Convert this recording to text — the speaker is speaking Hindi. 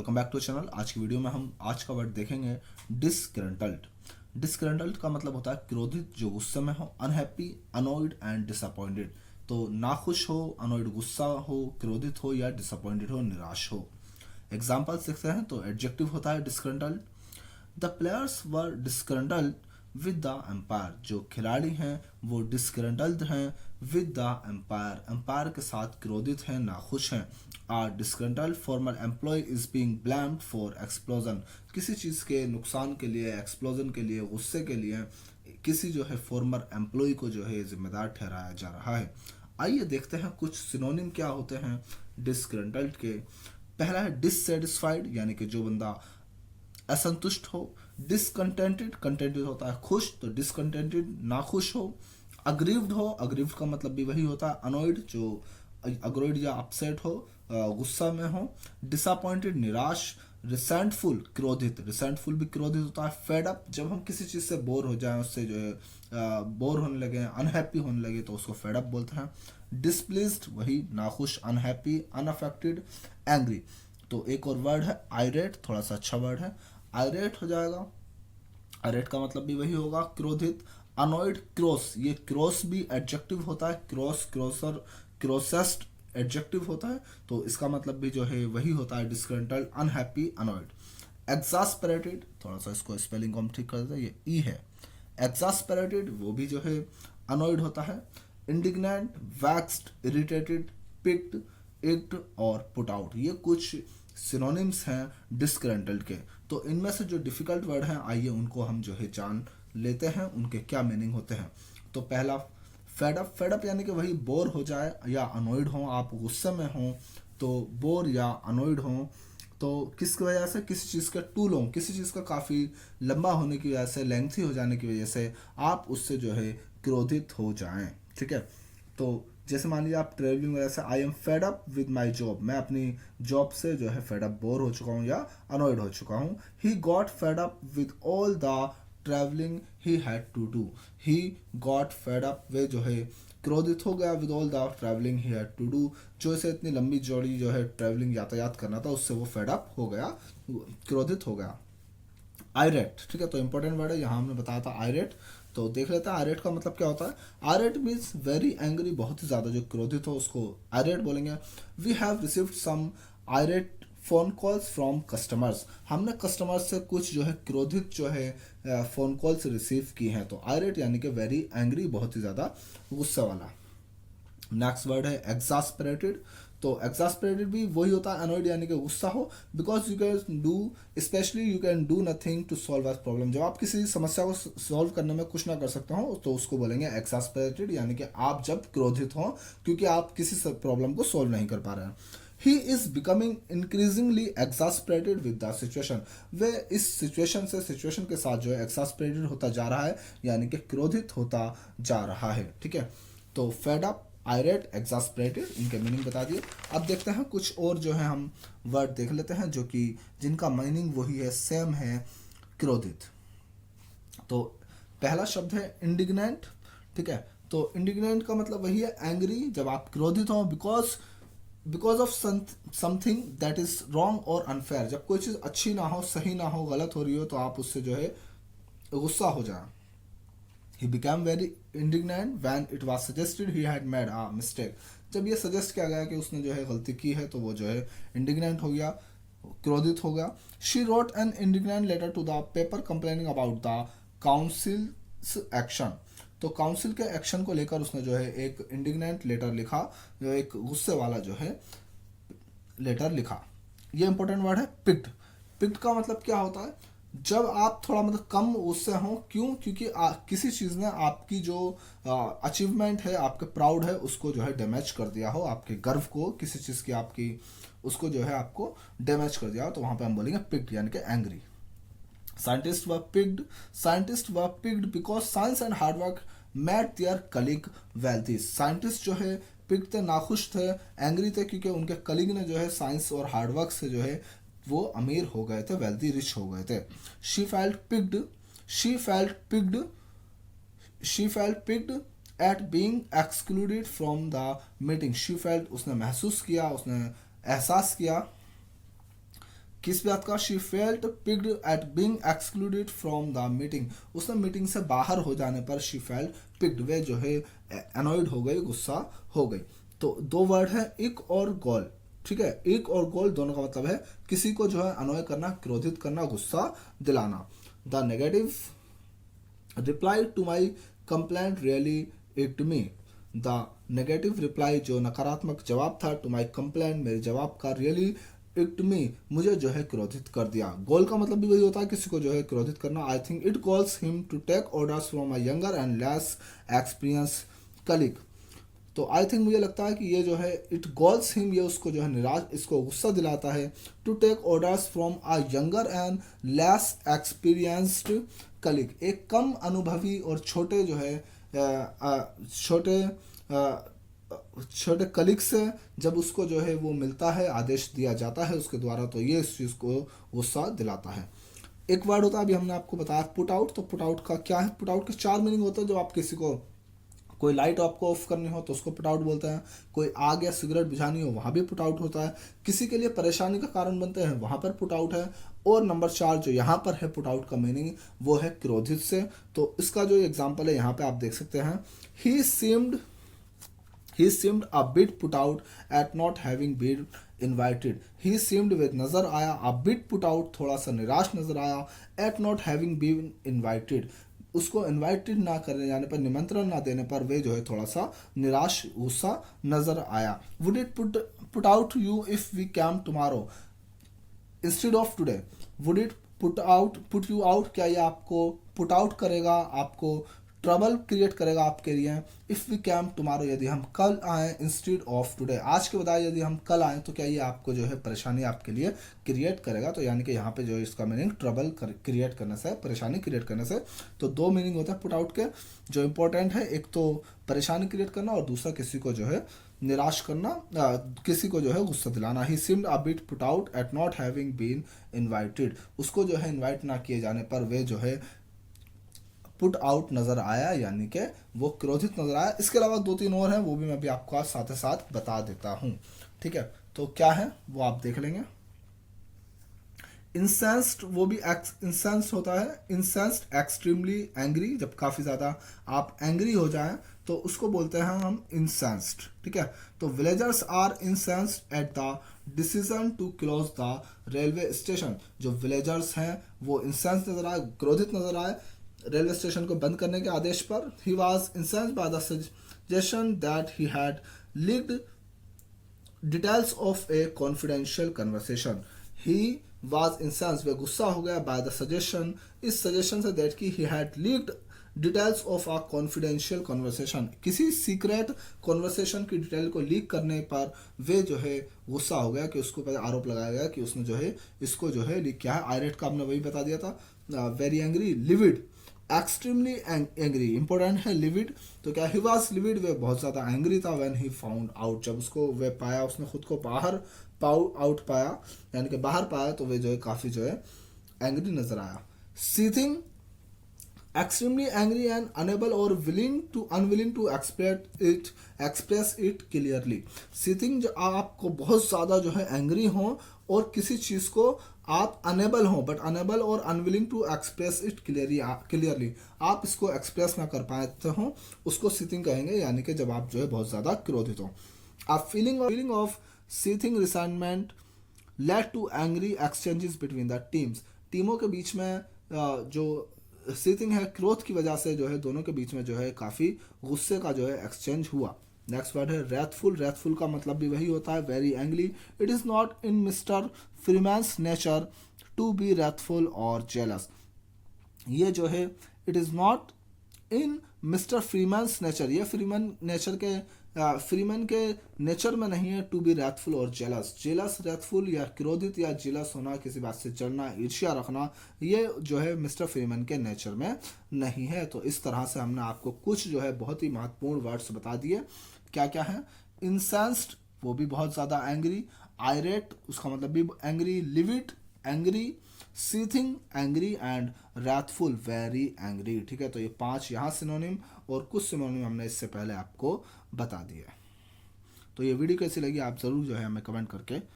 Welcome back to channel. आज की वीडियो में हम आज का वर्ड देखेंगे डिस्ग्रंटल्ड। डिस्ग्रंटल्ड का मतलब होता है क्रोधित, जो गुस्से में हो, अनहैप्पी, अनॉयड एंड डिसअपॉइंटेड। तो नाखुश हो, अनॉयड गुस्सा हो, क्रोधित हो या डिसअपॉइंटेड हो, निराश हो। एग्जाम्पल्स देखते हैं तो एडजेक्टिव होता है disgruntled. The players were disgruntled with the umpire. जो खिलाड़ी हैं वो डिस्ग्रंटल्ड हैं विद द एम्पायर, एम्पायर के साथ क्रोधित हैं, नाखुश हैं। A disgruntled former employee is being blamed for explosion. किसी चीज़ के नुकसान के लिए, एक्सप्लोजन के लिए, गुस्से के लिए किसी जो है फॉर्मर एम्प्लॉय को जो है जिम्मेदार ठहराया जा रहा है। आइए देखते हैं कुछ सिनोनिम क्या होते हैं डिस्ग्रंटल्ड के। पहला है डिससेटिस्फाइड, यानी कि जो बंदा असंतुष्ट हो। डिसकंटेंटेड, कंटेंटेड होता है खुश, तो डिसकंटेंटेड नाखुश हो। अग्रीव्ड हो, अग्रीव्ड का मतलब भी वही होता है अनॉयड, जो अग्रोइड या अपसेट हो, गुस्सा में हो। डिसअपॉइंटेड निराश। रिसेंटफुल क्रोधित, रिसेंटफुल भी क्रोधित होता है। फेड अप, जब हम किसी चीज़ से बोर हो जाएं, उससे जो है बोर होने लगे, अनहैप्पी होने लगे, तो उसको फेड अप बोलते हैं। डिसप्लीज्ड वही नाखुश, अनहैप्पी, अनअफेक्टेड, एंग्री। तो एक और वर्ड है आयरेट, थोड़ा सा अच्छा वर्ड है, आयरेट हो जाएगा। आयरेट का मतलब भी वही होगा क्रोधित। अनॉयड क्रॉस, ये क्रॉस भी एडजेक्टिव होता है, क्रॉस, क्रॉसर, क्रॉसेस्ट एडजेक्टिव होता है, तो इसका मतलब भी जो है वही होता है डिस्ग्रंटल्ड, अनहैप्पी, अनॉयड। एग्जास्परेटेड, थोड़ा सा इसको स्पेलिंग को हम ठीक कर देते हैं, ये ई है। एग्जास्परेटेड वो भी जो है अनॉयड होता है। इंडिग्नेंट, वैक्स्ड, इरिटेटेड, पिक्ड, इक्ड और पुट आउट, ये कुछ सिनोनिम्स हैं डिस्ग्रंटल्ड के। तो इनमें से जो डिफिकल्ट वर्ड हैं आइए उनको हम जो है जान लेते हैं, उनके क्या मीनिंग होते हैं। तो पहला फेडअप, फेडअप यानी कि वही बोर हो जाए या अनॉयड हो, आप गुस्से में हो तो बोर या अनॉयड हो, तो किसकी वजह से, किसी चीज़ का टू लॉन्ग, किसी चीज़ का काफ़ी लंबा होने की वजह से, लेंथी हो जाने की वजह से आप उससे जो है क्रोधित हो जाएं। ठीक है, तो जैसे मान लीजिए आप ट्रेवलिंग वजह से, I am fed up with my job, मैं अपनी जॉब से जो है फेड अप, बोर हो चुका हूँ या अनॉयड हो चुका हूँ। He got fed up with all the travelling he had to do. He got fed up, वे जो है क्रोधित हो गया with all the travelling he had to do, जो इसे इतनी लंबी जोड़ी जो है ट्रैवलिंग यातायात करना था उससे वो फेड अप हो गया, क्रोधित हो गया। आयरेट, ठीक है, तो इंपॉर्टेंट वर्ड है, यहाँ हमने बताया था आयरेट। तो देख लेते हैं आयरेट का मतलब क्या होता है। आयरेट मीन्स वेरी एंग्री, बहुत ही ज़्यादा जो क्रोधित हो उसको आयरेट बोलेंगे। We have received some irate phone calls from customers, हमने कस्टमर से कुछ जो है क्रोधित जो है फ़ोन कॉल्स रिसीव की हैं। तो आयरेट यानी कि वेरी एंग्री, बहुत ही ज़्यादा गुस्सा वाला। नेक्स्ट वर्ड है एग्जास्परेटेड। तो एग्जास्परेटेड भी वही होता है अनॉयड, यानी कि गुस्सा हो। Because you can do, specially you can do nothing to solve a problem, जब आप किसी समस्या को सॉल्व करने में कुछ ना कर सकते हो तो उसको बोलेंगे एग्जास्परेटेड, यानी कि आप जब क्रोधित हो क्योंकि आप किसी प्रॉब्लम को सॉल्व नहीं कर पा रहे हैं। He is becoming increasingly exasperated with the situation, वे इस सिचुएशन से, सिचुएशन के साथ जो है एग्जास्परेटेड होता जा रहा है, यानी कि क्रोधित होता जा रहा है। ठीक है, तो फेड अप, आयरेट, एग्जास्परेटेड, इनके मीनिंग बता दिए। अब देखते हैं कुछ और जो है हम वर्ड देख लेते हैं जो कि जिनका मीनिंग वही है, सेम है, क्रोधित। तो पहला शब्द है इंडिग्नेंट। ठीक है, तो इंडिग्नेंट का मतलब वही है एंग्री, जब आप क्रोधित हो because of something that is wrong और अनफेयर, जब कोई चीज़ अच्छी ना हो, सही ना हो, गलत हो रही हो, तो आप उससे जो है गुस्सा हो जाए। He became very indignant when it was suggested he had made a mistake, जब ये सजेस्ट किया गया कि उसने जो है गलती की है, तो वो जो है इंडिग्नेंट हो गया, क्रोधित हो गया। She wrote an indignant letter to the paper complaining about the council's action, तो काउंसिल के एक्शन को लेकर उसने जो है एक इंडिग्नेंट लेटर लिखा, जो एक गुस्से वाला जो है लेटर लिखा। ये इंपॉर्टेंट वर्ड है पिक्ड। पिक्ड का मतलब क्या होता है, जब आप थोड़ा मतलब कम उससे हो, क्यों, क्योंकि किसी चीज़ ने आपकी जो अचीवमेंट है, आपके प्राउड है, उसको जो है डैमेज कर दिया हो, आपके गर्व को, किसी चीज़ की आपकी उसको जो है आपको डैमेज कर दिया हो, तो वहाँ पे हम बोलेंगे पिक्ड, यानी कि angry. Scientist was piqued, scientist was piqued because science and hard work made their colleague wealthy, scientist जो है पिक्ड थे, नाखुश थे, एंग्री थे, क्योंकि उनके कलीग ने जो है साइंस और हार्डवर्क से जो है वो अमीर हो गए थे, वेल्थी, रिच हो गए थे। She felt picked, she felt picked, she felt picked eight being excluded from the meeting, she felt उसने महसूस किया, उसने एहसास किया किस बात का? She felt पिग्ड eight being excluded from the meeting, उसने मीटिंग से बाहर हो जाने पर शी फेल्ट पिग्ड, वे जो है अनॉयड हो गई, गुस्सा हो गई। तो दो वर्ड है इक और गोल, ठीक है, इक और गोल दोनों का मतलब है किसी को जो है अनॉय करना, क्रोधित करना, गुस्सा दिलाना। The negative reply to my complaint really irked me, the negative reply जो नकारात्मक जवाब था, टू माई कंप्लेंट मेरे जवाब का, रियली इक्ड मी मुझे जो है क्रोधित कर दिया। गोल का मतलब भी वही होता है किसी को जो है क्रोधित करना। I think it calls him to take orders from a younger and less experience colleague. तो आई थिंक मुझे लगता है कि ये जो है इट गोल्स हिम, ये उसको जो है निराश, इसको गुस्सा दिलाता है। To take orders from a younger and less experienced colleague, एक कम अनुभवी और छोटे जो है छोटे छोटे कलीग से जब उसको जो है वो मिलता है, आदेश दिया जाता है उसके द्वारा, तो ये इस चीज़ को गुस्सा दिलाता है। एक वर्ड होता है, अभी हमने आपको बताया पुट आउट। तो पुट आउट का क्या है? पुट आउट के चार मीनिंग होते हैं। जब आप किसी को, कोई लाइट आपको ऑफ करनी हो तो उसको पुट आउट बोलते हैं, कोई आग या सिगरेट बुझानी हो वहाँ भी पुट आउट होता है, किसी के लिए परेशानी का कारण बनते हैं वहाँ पर पुट आउट है। और नंबर 4 जो यहाँ पर है पुट आउट का मीनिंग, वो है क्रोधित से। तो इसका जो एग्जाम्पल है यहाँ पे आप देख सकते हैं, he seemed a bit put out at not having been invited। he seemed with नजर आया, a bit put out थोड़ा सा निराश नजर आया, at not having been invited उसको इनवाइटेड ना करने जाने पर, निमंत्रण ना देने पर वे जो है थोड़ा सा निराश, गुस्सा नजर आया। Would it put out you if we came tomorrow instead of today, would it put you out, क्या ये आपको पुट आउट करेगा, आपको ट्रबल क्रिएट करेगा आपके लिए। इफ़ वी कैम टुमारो, यदि हम कल आए, इंस्टेड ऑफ टुडे, आज के बजाय यदि हम कल आए, तो क्या ये आपको जो है परेशानी आपके लिए क्रिएट करेगा। तो यानी कि यहाँ पे जो है इसका मीनिंग ट्रबल क्रिएट करने से, परेशानी क्रिएट करने से। तो दो मीनिंग होता है पुट आउट के जो इंपॉर्टेंट है, एक तो परेशानी क्रिएट करना और दूसरा किसी को जो है निराश करना, किसी को जो है गुस्सा दिलाना। He seemed a bit put out at not having been invited, उसको जो है इनवाइट ना किए जाने पर वे जो है पुट आउट नजर आया, यानी कि वो क्रोधित नजर आया। इसके अलावा 2-3 और हैं, वो भी मैं भी आपको साथ साथ बता देता हूँ, ठीक है। तो क्या है वो आप देख लेंगे। इंसेंस्ड, वो भी इंसेंस्ड होता है, इंसेंस्ड एक्सट्रीमली एंग्री, जब काफ़ी ज़्यादा आप एंग्री हो जाएं तो उसको बोलते हैं हम इंसेंस्ड, ठीक है। तो villagers are incensed at the decision to close the railway station, जो विलेजर्स हैं वो इंसेंस्ड नजर आए, क्रोधित नजर आए रेलवे स्टेशन को बंद करने के आदेश पर। He was incensed by the suggestion that he had leaked details of a confidential conversation. He was incensed, वह गुस्सा हो गया, बाय द सजेशन, इस सजेशन से, दैट की he had leaked details of a confidential conversation, किसी सीक्रेट कॉन्वर्सेशन की डिटेल को लीक करने पर वे जो है गुस्सा हो गया, कि उसको पर आरोप लगाया गया कि उसने जो है इसको जो है लीक किया है। आयरेट का हमने वही बता दिया था। Very angry, levied, extremely angry, important है लिविड। तो क्या ही वॉज लिविड, वे बहुत ज़्यादा एंग्री था। व्हेन ही फाउंड आउट, जब उसको वे पाया, उसने खुद को बाहर आउट पाया, यानी कि बाहर पाया, तो वे जो है काफ़ी जो है एंग्री नजर आया। Seething, extremely angry and unable और unwilling to express it clearly. Seething, जो आपको बहुत ज़्यादा जो है एंग्री हो और किसी चीज़ को आप अनेबल हो, बट अनेबल और unwilling to express it clearly, आप इसको एक्सप्रेस ना कर पाते हो, उसको सीथिंग कहेंगे, यानी कि जब आप जो है बहुत ज़्यादा क्रोधित हो। आप feeling of seething resentment led to angry exchanges between the teams, टीमों के बीच में जो सीथिंग है, क्रोध की वजह से जो है दोनों के बीच में जो है काफ़ी गुस्से का जो है एक्सचेंज हुआ। नेक्स्ट वर्ड है रेथफुल। रेथफुल का मतलब भी वही होता है, very angry. It is not in mister Freeman's nature to be wrathful और जेलस, ये जो है it is not in mister Freeman's nature, ये फ्रीमैन के नेचर में नहीं है टू बी रेथफुल और जेलस। जेलस, रेथफुल या क्रोधित या जेलस होना, किसी बात से जलना, ईर्ष्या रखना, ये जो है मिस्टर फ्रीमैन के नेचर में नहीं है। तो इस तरह से हमने आपको कुछ जो है बहुत ही महत्वपूर्ण वर्ड्स बता दिए। क्या क्या है? इंसेंस्ड, वो भी बहुत ज़्यादा एंग्री। आयरेट, उसका मतलब भी angry. Levied, angry. Seething, angry. And wrathful, very angry. ठीक है, तो ये 5 यहाँ सिनोनिम और कुछ सिनोनिम हमने इससे पहले आपको बता दिए। तो ये वीडियो कैसी लगी आप ज़रूर जो है हमें कमेंट करके